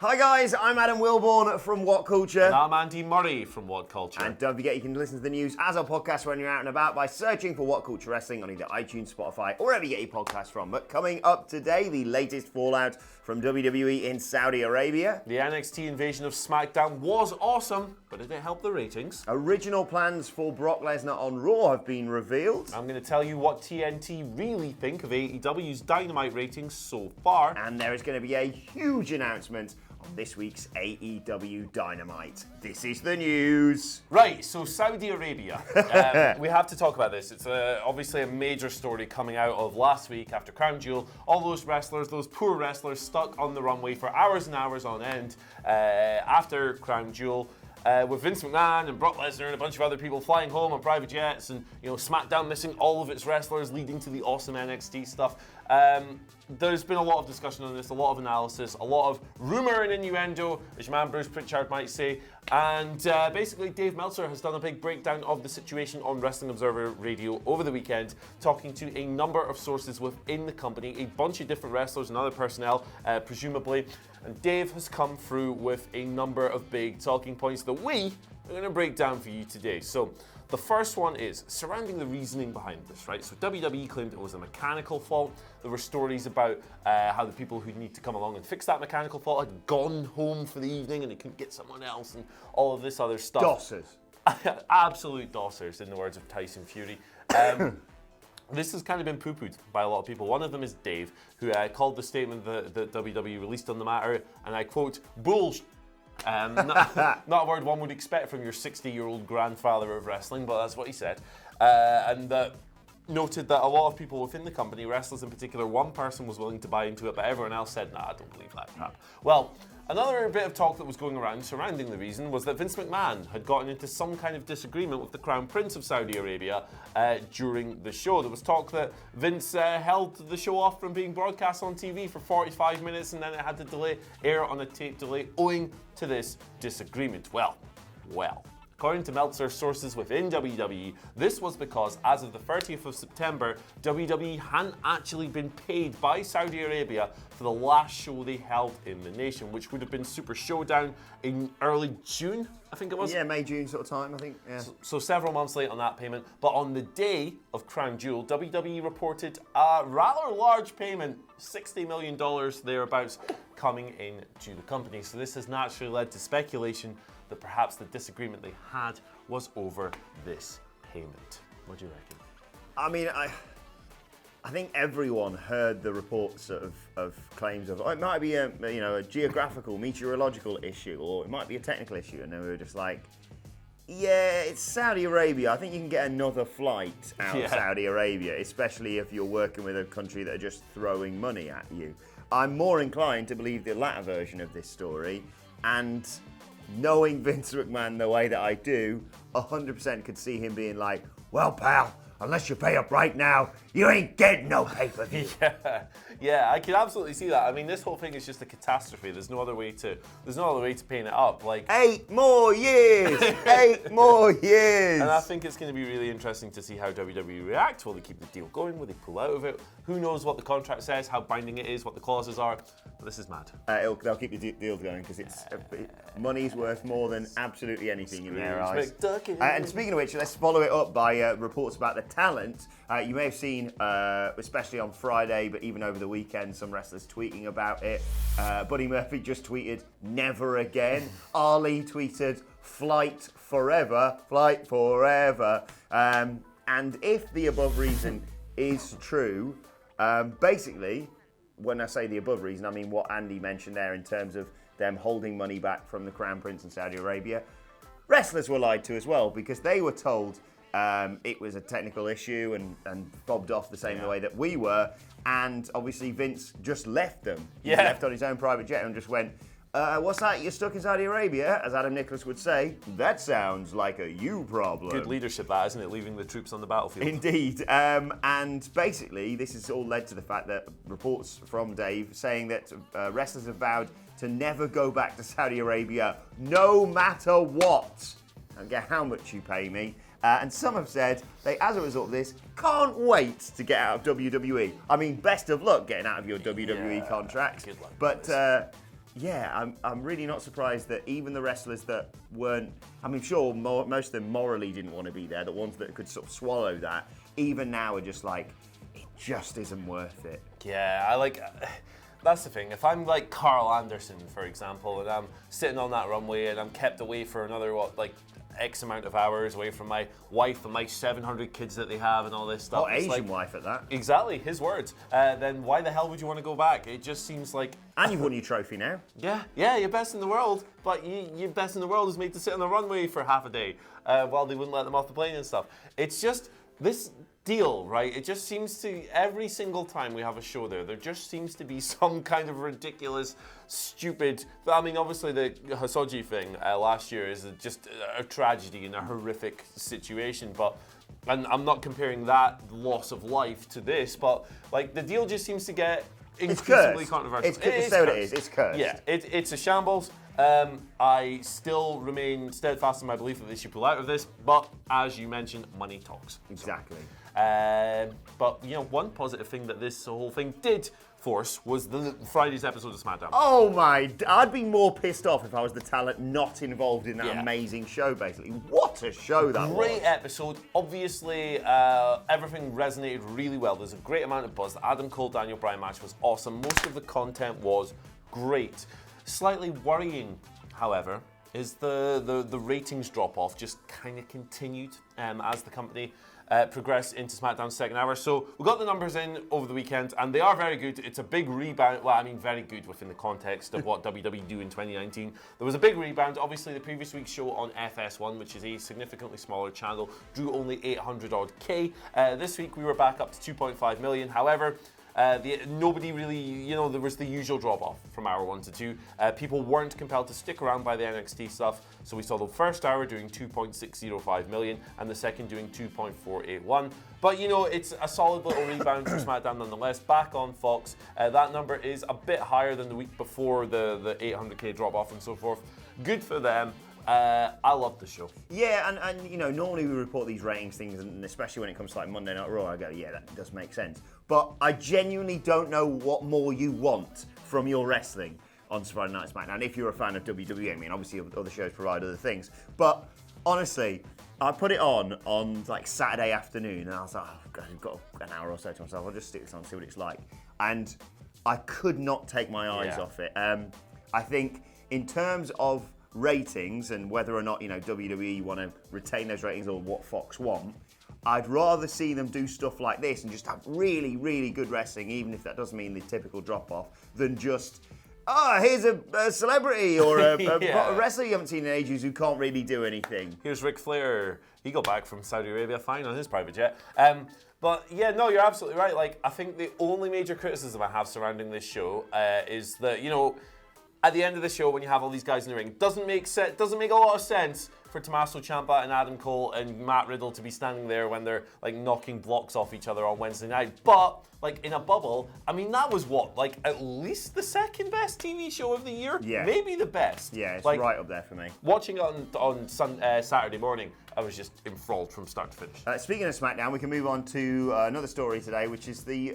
Hi guys, I'm Adam Wilborn from WhatCulture. And I'm Andy Murray from WhatCulture. And don't forget you can listen to the news as a podcast when you're out and about by searching for WhatCulture Wrestling on either iTunes, Spotify, or wherever you get your podcasts from. But coming up today, the latest fallout from WWE in Saudi Arabia. The NXT invasion of SmackDown was awesome, but did it help the ratings? Original plans for Brock Lesnar on Raw have been revealed. I'm going to tell you what TNT really think of AEW's Dynamite ratings so far. And there is going to be a huge announcement on this week's AEW Dynamite. This is the news. Right, so Saudi Arabia. We have to talk about this. It's obviously a major story coming out of last week after Crown Jewel. All those wrestlers, those poor wrestlers, stuck on the runway for hours and hours on end after Crown Jewel. With Vince McMahon and Brock Lesnar and a bunch of other people flying home on private jets, and SmackDown missing all of its wrestlers, leading to the awesome NXT stuff. There's been a lot of discussion on this, a lot of analysis, a lot of rumour and innuendo, as your man Bruce Pritchard might say. And basically, Dave Meltzer has done a big breakdown of the situation on Wrestling Observer Radio over the weekend, talking to a number of sources within the company, a bunch of different wrestlers and other personnel, presumably. And Dave has come through with a number of big talking points that we are going to break down for you today. So the first one is surrounding the reasoning behind this, right? So WWE claimed it was a mechanical fault. There were stories about how the people who need to come along and fix that mechanical fault had gone home for the evening and they couldn't get someone else and all of this other stuff. Dossers. Absolute dossers, in the words of Tyson Fury. This has kind of been poo-pooed by a lot of people. One of them is Dave, who called the statement that WWE released on the matter, and I quote, bullshit. Not a word one would expect from your 60-year-old grandfather of wrestling, but that's what he said. And noted that a lot of people within the company, wrestlers in particular, one person was willing to buy into it, but everyone else said, nah, I don't believe that crap. Well, another bit of talk that was going around surrounding the reason was that Vince McMahon had gotten into some kind of disagreement with the Crown Prince of Saudi Arabia during the show. There was talk that Vince held the show off from being broadcast on TV for 45 minutes and then it had to air on a tape delay owing to this disagreement. Well. According to Meltzer sources within WWE, this was because as of the 30th of September, WWE hadn't actually been paid by Saudi Arabia for the last show they held in the nation, which would have been Super Showdown in early June, I think it was. Yeah, May, June sort of time, I think. Yeah. So several months late on that payment. But on the day of Crown Jewel, WWE reported a rather large payment, $60 million thereabouts, coming in to the company. So this has naturally led to speculation that perhaps the disagreement they had was over this payment. What do you reckon? I mean, I think everyone heard the reports of claims of, it might be a geographical, meteorological issue, or it might be a technical issue, and they were just like, yeah, it's Saudi Arabia. I think you can get another flight out of Saudi Arabia, especially if you're working with a country that are just throwing money at you. I'm more inclined to believe the latter version of this story, and knowing Vince McMahon the way that I do, 100% could see him being like, well, pal, unless you pay up right now, you ain't getting no pay-per-view. Yeah, I can absolutely see that. I mean, this whole thing is just a catastrophe. There's no other way to paint it up. Like 8 more years, 8 more years. And I think it's going to be really interesting to see how WWE react. Will they keep the deal going? Will they pull out of it? Who knows what the contract says, how binding it is, what the clauses are. But this is mad. They'll keep the deal going because it's money's worth more than absolutely anything in their eyes. And speaking of which, let's follow it up by reports about the talent. You may have seen, especially on Friday, but even over the weekend, some wrestlers tweeting about it. Buddy Murphy just tweeted, never again. Ali tweeted, flight forever. And if the above reason is true, basically, when I say the above reason, I mean what Andy mentioned there in terms of them holding money back from the Crown Prince in Saudi Arabia. Wrestlers were lied to as well because they were told it was a technical issue and bobbed off the same way that we were. And obviously Vince just left them. He left on his own private jet and just went, what's that? You're stuck in Saudi Arabia? As Adam Nicholas would say, that sounds like a you problem. Good leadership, that, isn't it? Leaving the troops on the battlefield. Indeed. And basically, this has all led to the fact that reports from Dave saying that wrestlers have vowed to never go back to Saudi Arabia, no matter what. I don't care how much you pay me. And some have said they, as a result of this, can't wait to get out of WWE. I mean, best of luck getting out of your WWE contract. Good luck. But Yeah, I'm really not surprised that even the wrestlers that weren't, I mean, sure, most of them morally didn't want to be there, the ones that could sort of swallow that, even now are just like, it just isn't worth it. Yeah, that's the thing. If I'm like Carl Anderson, for example, and I'm sitting on that runway and I'm kept away for another, X amount of hours away from my wife and my 700 kids that they have and all this stuff. Asian wife at that. Exactly, his words. Then why the hell would you want to go back? It just seems like... And you've won your trophy now. Yeah, you're best in the world, but your best in the world is made to sit on the runway for half a day while they wouldn't let them off the plane and stuff. It's just, this deal, right? It just seems to, every single time we have a show there just seems to be some kind of ridiculous, stupid, I mean, obviously the Hosoji thing last year is just a tragedy and a horrific situation, and I'm not comparing that loss of life to this, but the deal just seems to get increasingly controversial. It's what it is. It's cursed. Yeah, it's a shambles. I still remain steadfast in my belief that they should pull out of this, but as you mentioned, money talks. Exactly. But one positive thing that this whole thing did force was the Friday's episode of SmackDown. Oh my! I'd be more pissed off if I was the talent not involved in that amazing show. Basically, what a show that was! Great episode. Obviously, everything resonated really well. There's a great amount of buzz. The Adam Cole Daniel Bryan match was awesome. Most of the content was great. Slightly worrying, however, is the ratings drop off just kind of continued as the company progressed into SmackDown's second hour. So we got the numbers in over the weekend, and they are very good. It's a big rebound. Well, I mean, very good within the context of what WWE do in 2019. There was a big rebound. Obviously, the previous week's show on FS1, which is a significantly smaller channel, drew only 800 odd K. This week we were back up to 2.5 million. However, nobody really, there was the usual drop-off from hour 1 to 2. People weren't compelled to stick around by the NXT stuff, so we saw the first hour doing 2.605 million and the second doing 2.481. But, it's a solid little rebound for SmackDown nonetheless. Back on Fox, that number is a bit higher than the week before the 800k drop-off and so forth. Good for them. I love the show. Yeah, and normally we report these ratings things, and especially when it comes to Monday Night Raw, I go, yeah, that does make sense. But I genuinely don't know what more you want from your wrestling on Friday Night SmackDown. If you're a fan of WWE, I mean, obviously other shows provide other things. But honestly, I put it on Saturday afternoon, and I was like, oh God, I've got an hour or so to myself. I'll just stick this on and see what it's like. And I could not take my eyes off it. I think in terms of ratings and whether or not WWE want to retain those ratings or what Fox want, I'd rather see them do stuff like this and just have really, really good wrestling, even if that doesn't mean the typical drop-off, than just, here's a celebrity or a wrestler you haven't seen in ages who can't really do anything. Here's Ric Flair. He got back from Saudi Arabia fine on his private jet. But yeah, no, you're absolutely right. I think the only major criticism I have surrounding this show is that, at the end of the show, when you have all these guys in the ring, doesn't make a lot of sense for Tommaso Ciampa and Adam Cole and Matt Riddle to be standing there when they're knocking blocks off each other on Wednesday night. But in a bubble, I mean, that was at least the second best TV show of the year, maybe the best. Yeah, it's right up there for me. Watching it on Saturday morning, I was just enthralled from start to finish. Speaking of SmackDown, we can move on to another story today, which is the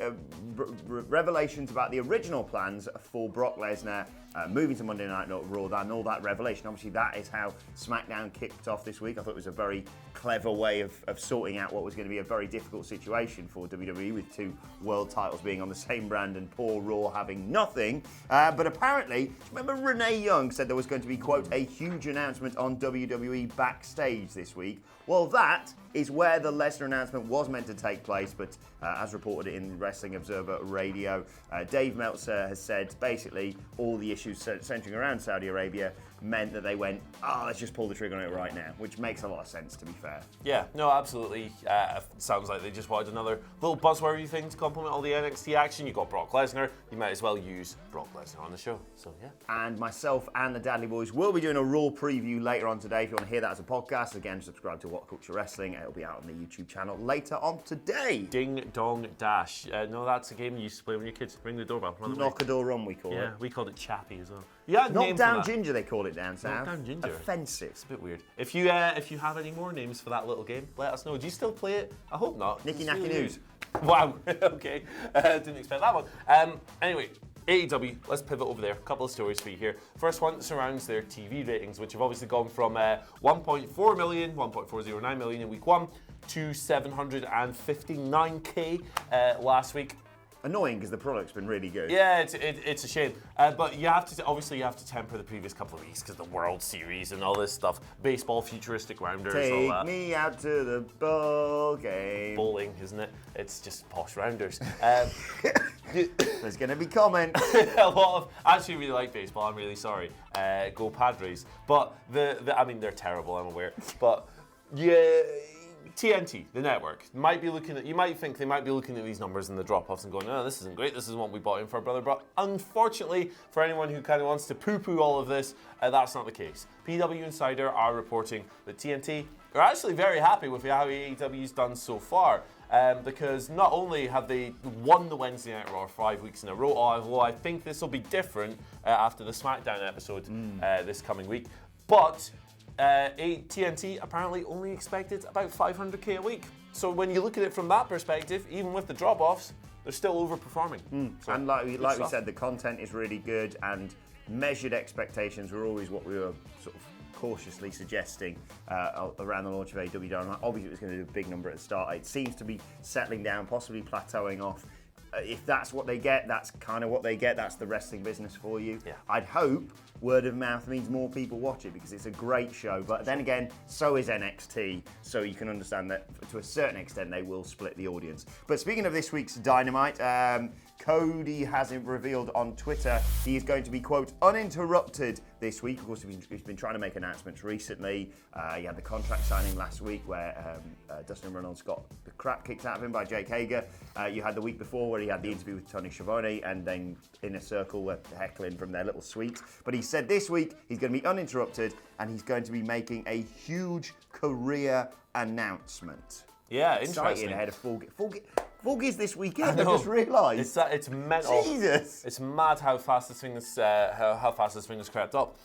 revelations about the original plans for Brock Lesnar moving to Monday Night Raw and all that revelation. Obviously, that is how SmackDown kicked off this week. I thought it was a very clever way of sorting out what was going to be a very difficult situation for WWE with two world titles being on the same brand and poor Raw having nothing. But apparently, remember Renee Young said there was going to be, quote, a huge announcement on WWE backstage this week. Well, that is where the Lesnar announcement was meant to take place, but as reported in Wrestling Observer Radio, Dave Meltzer has said basically all the issues centering around Saudi Arabia meant that they went, let's just pull the trigger on it right now, which makes a lot of sense, to be fair. Yeah, no, absolutely. Sounds like they just wanted another little buzzworthy thing to complement all the NXT action. You got Brock Lesnar, you might as well use Brock Lesnar on the show, so yeah. And myself and the Dadley Boys will be doing a Raw preview later on today. If you want to hear that as a podcast, again, subscribe to WhatCulture Wrestling. It'll be out on the YouTube channel later on today. Ding Dong Dash. No, that's a game you used to play when your kids ring the doorbell. Knock a door run, we call it. Yeah, we called it Chappie as well. Yeah, Knock Down Ginger, they call it down south. Knock Down Ginger. Offensive. It's a bit weird. If you have any more names for that little game, let us know. Do you still play it? I hope not. Nicky Nacky News. Wow. Okay. Didn't expect that one. Anyway, AEW, let's pivot over there. A couple of stories for you here. First one surrounds their TV ratings, which have obviously gone from 1.4 million, 1.409 million in week 1 to 759k last week. Annoying because the product's been really good. Yeah, it's a shame. But you have to temper the previous couple of weeks because the World Series and all this stuff. Baseball, futuristic rounders, all that. Take me out to the ball game. Bowling, isn't it? It's just posh rounders. There's going to be comment. A lot of. I actually really like baseball. I'm really sorry. Go Padres. But I mean, they're terrible. I'm aware. But yeah. TNT, the network, might be looking at. You might think they might be looking at these numbers and the drop-offs and going, "Oh, this isn't great. This isn't what we bought in for, brother." But unfortunately, for anyone who kind of wants to poo-poo all of this, that's not the case. PW Insider are reporting that TNT are actually very happy with how AEW's done so far, because not only have they won the Wednesday Night Raw 5 weeks in a row, although I think this will be different after the SmackDown episode this coming week, but. TNT apparently only expected about 500k a week. So when you look at it from that perspective, even with the drop-offs, they're still overperforming. So and like we said, the content is really good, and measured expectations were always what we were sort of cautiously suggesting around the launch of AEW Dynamite. Obviously, it was going to do a big number at the start. It seems to be settling down, possibly plateauing off. If that's what they get, that's kind of what they get. That's the wrestling business for you. Yeah. I'd hope word of mouth means more people watch it because it's a great show. But then again, so is NXT. So you can understand that to a certain extent they will split the audience. But speaking of this week's Dynamite, Cody has revealed on Twitter he is going to be, quote, uninterrupted this week. Of course, he's been trying to make announcements recently. He had the contract signing last week where Dustin Reynolds got the crap kicked out of him by Jake Hager. You had the week before where he had the interview with Tony Schiavone, and then Inner Circle were heckling from their little suite. But he said this week he's going to be uninterrupted and he's going to be making a huge career announcement. Yeah, Exciting interesting. ahead of Full Gear's this weekend. I just realised. It's mental. Jesus, it's mad how fast this thing is. How fast this thing has crept up.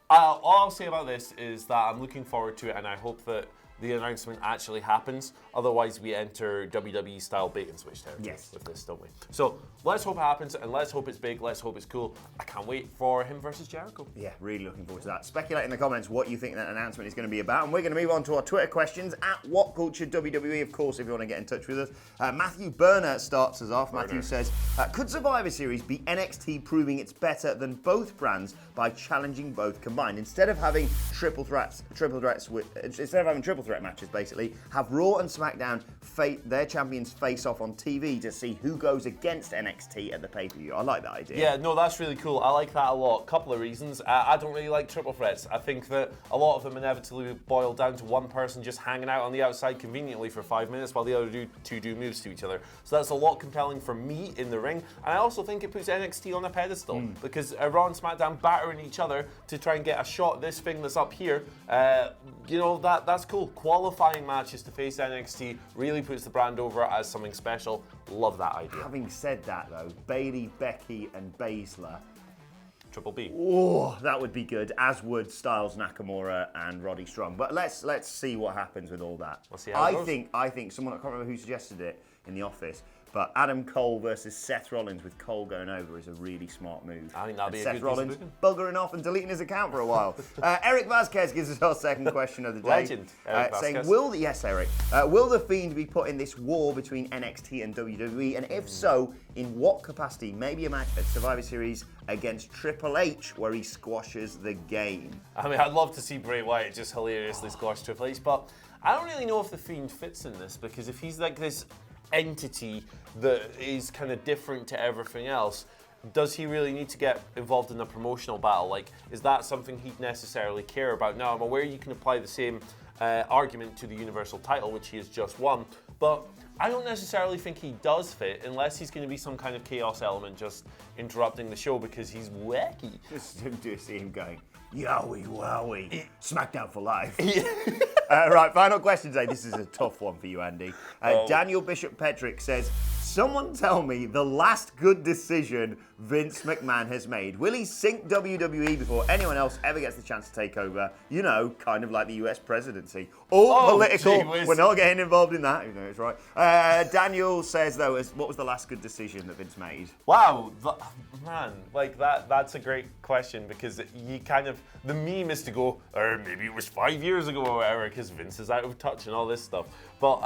All I'll say about this is that I'm looking forward to it, and I hope that the announcement actually happens. Otherwise, we enter WWE style bait and switch territory with this, don't we? So let's hope it happens, and let's hope it's big. Let's hope it's cool. I can't wait for him versus Jericho. Yeah, really looking forward to that. Speculate in the comments what you think that announcement is going to be about, and we're going to move on to our Twitter questions at WhatCulture WWE. Of course, if you want to get in touch with us, Matthew Berner starts us off. Matthew says, "Could Survivor Series be NXT proving it's better than both brands by challenging both combined instead of having triple threat matches? Basically, have Raw and SmackDown their champions face off on TV to see who goes against NXT at the pay-per-view." I like that idea. Yeah, no, that's really cool. I like that a lot. Couple of reasons. I don't really like triple threats. I think that a lot of them inevitably boil down to one person just hanging out on the outside conveniently for 5 minutes while the other two do moves to each other. So that's a lot compelling for me in the ring. And I also think it puts NXT on a pedestal because Raw and SmackDown battering each other to try and get a shot at this thing that's up here. That's cool. Qualifying matches to face NXT really puts the brand over as something special. Love that idea. Having said that, though, Bayley, Becky, and Baszler. Triple B. Oh, that would be good. As would Styles, Nakamura, and Roddy Strong. But let's see what happens with all that. We'll see how it goes. I think someone, I can't remember who suggested it in the office, but Adam Cole versus Seth Rollins with Cole going over is a really smart move. I think that'd be a Seth good Rollins piece of booking. buggering off and deleting his account for a while. Eric Vasquez gives us our second question of the day. Legend, Eric saying, Vasquez. will The Fiend be put in this war between NXT and WWE? And if so, in what capacity? Maybe a match at Survivor Series against Triple H where he squashes the game. I mean, I'd love to see Bray Wyatt just hilariously squash Triple H, but I don't really know if The Fiend fits in this, because if he's like this entity that is kind of different to everything else, does he really need to get involved in a promotional battle? Like, is that something he'd necessarily care about? Now, I'm aware you can apply the same argument to the Universal title, which he has just won, but I don't necessarily think he does fit unless he's going to be some kind of chaos element just interrupting the show because he's wacky. Just see him going, yowie wowie, SmackDown for life. Right, final question today. This is a tough one for you, Andy. Daniel Bishop Petrick says, someone tell me the last good decision Vince McMahon has made? Will he sink WWE before anyone else ever gets the chance to take over? You know, kind of like the US presidency. All political. Gee, We're not getting involved in that. You know, it's right. Daniel says, though, what was the last good decision that Vince made? Wow, man, like that's a great question, because you kind of, the meme is to go, or maybe it was 5 years ago or whatever, because Vince is out of touch and all this stuff. But,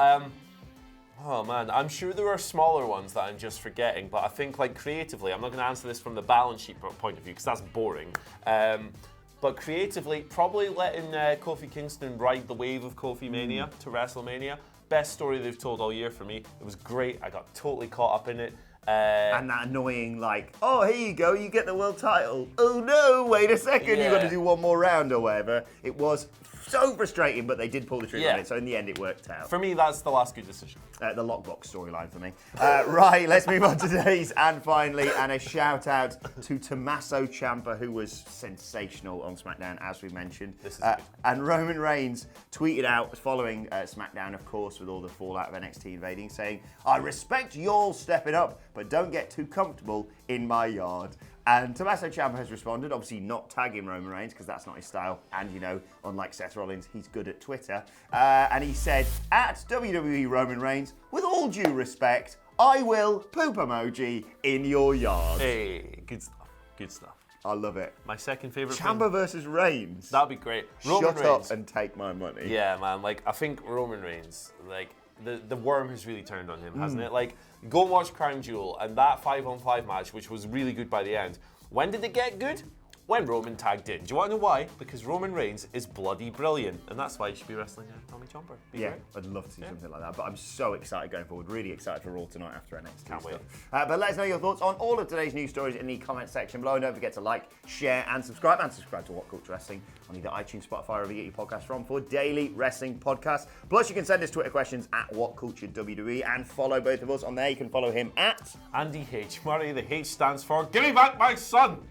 oh man, I'm sure there are smaller ones that I'm just forgetting, but I think like creatively, I'm not going to answer this from the balance sheet point of view, because that's boring. But creatively, probably letting Kofi Kingston ride the wave of Kofi Mania to WrestleMania. Best story they've told all year for me. It was great. I got totally caught up in it. And that annoying, like, oh, here you go, you get the world title. Oh no, wait a second, you've got to do one more round or whatever. It was so frustrating, but they did pull the trigger on it, so in the end it worked out. For me, that's the last good decision. The lockbox storyline for me. Right, let's move on to today's and finally, and a shout out to Tommaso Ciampa, who was sensational on SmackDown, as we mentioned. This is good. And Roman Reigns tweeted out following SmackDown, of course, with all the fallout of NXT invading, saying, "I respect y'all stepping up, but don't get too comfortable in my yard." And Tommaso Ciampa has responded, obviously not tagging Roman Reigns, because that's not his style. And, you know, unlike Seth Rollins, he's good at Twitter. And he said, at WWE Roman Reigns, with all due respect, I will poop emoji in your yard. Hey, good stuff. Good stuff. I love it. My second favourite Ciampa versus Reigns. That'd be great. Roman Shut Reigns. Up and take my money. Yeah, man. Like, I think Roman Reigns, like, the worm has really turned on him, hasn't it? Like, go and watch Crown Jewel, and that 5-on-5 match, which was really good by the end. When did it get good? When Roman tagged in. Do you want to know why? Because Roman Reigns is bloody brilliant, and that's why he should be wrestling Tommy Ciampa. Yeah, I'd love to see something like that, but I'm so excited going forward. Really excited for Raw tonight after NXT. Can't wait. But let us know your thoughts on all of today's news stories in the comment section below. And don't forget to like, share, and subscribe. And subscribe to WhatCulture Wrestling on either iTunes, Spotify, or wherever you get your podcast from for daily wrestling podcasts. Plus, you can send us Twitter questions at WhatCultureWWE and follow both of us on there. You can follow him at Andy H. Murray. The H stands for Give Me Back My Son.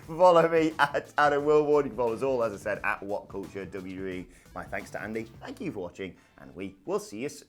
Follow me at Adam Wilward. You can follow us all, as I said, at WhatCultureWWE. My thanks to Andy. Thank you for watching, and we will see you soon.